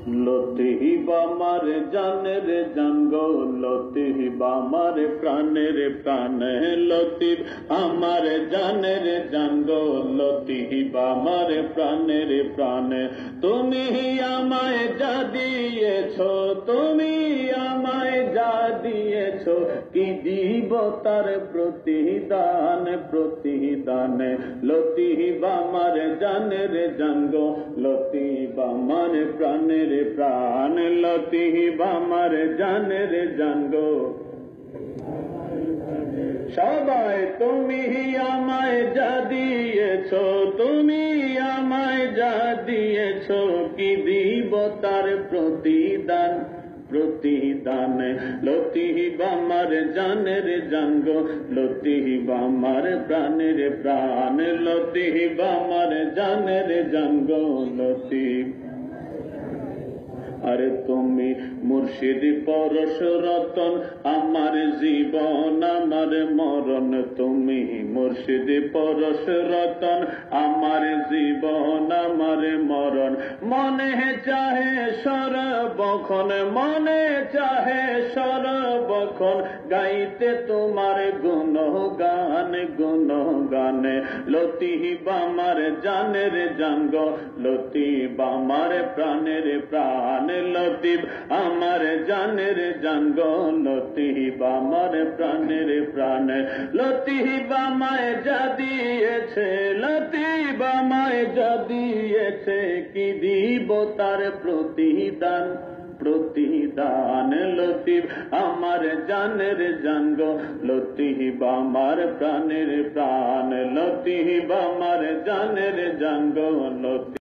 লতিফ আমার জানের জান গো, লতিফ আমার প্রাণের প্রাণ, লতিফ আমার জানের জান গো, লতিফ আমার প্রাণের প্রাণ। তুমি আমায় যা দিয়েছ, তুমি আমায় যা দিয়েছ, কি দিব তার প্রতিদান প্রতিদান। লতিফ আমার জানের জান গো, লতিফ আমার প্রাণের প্রাণ, লতিফ আমার জানের জান গো। সবাই তুমি আমায় যা দিয়েছ, তুমি আমায় যা দিয়েছ, কি দিব তার প্রতিদান প্রতিদান। লতিফ আমার জানের জান গো, লতিফ আমার প্রাণের প্রাণ, লতিফ আমার জানের জান গো, লতিফ। আরে তুমি মুর্শিদ পরশ রতন, আমার জীবন আমার মরণ। তুমি মুর্শিদ পরশ রতন, আমার জীবন আমার মরণ। মনে চাহে সর্বক্ষণ, মনে চাহে সর্বক্ষণ, গাইতে তোমার গুণগান গুণগান। লতিফ আমার জানের জান গো, লতিফ আমার প্রাণের প্রাণ, লতিফ আমার জানের জান গো, লতিফ আমার প্রাণের প্রাণ। লতিফ আমায় যা দিয়েছে, লতিফ আমায় যা দিয়েছে, কি দিব তার প্রতিদান প্রতিদান। লতিফ আমার জানের জান গো, লতিফ আমার প্রাণের প্রাণ, লতিফ আমার জানের জান গো, লতিফ।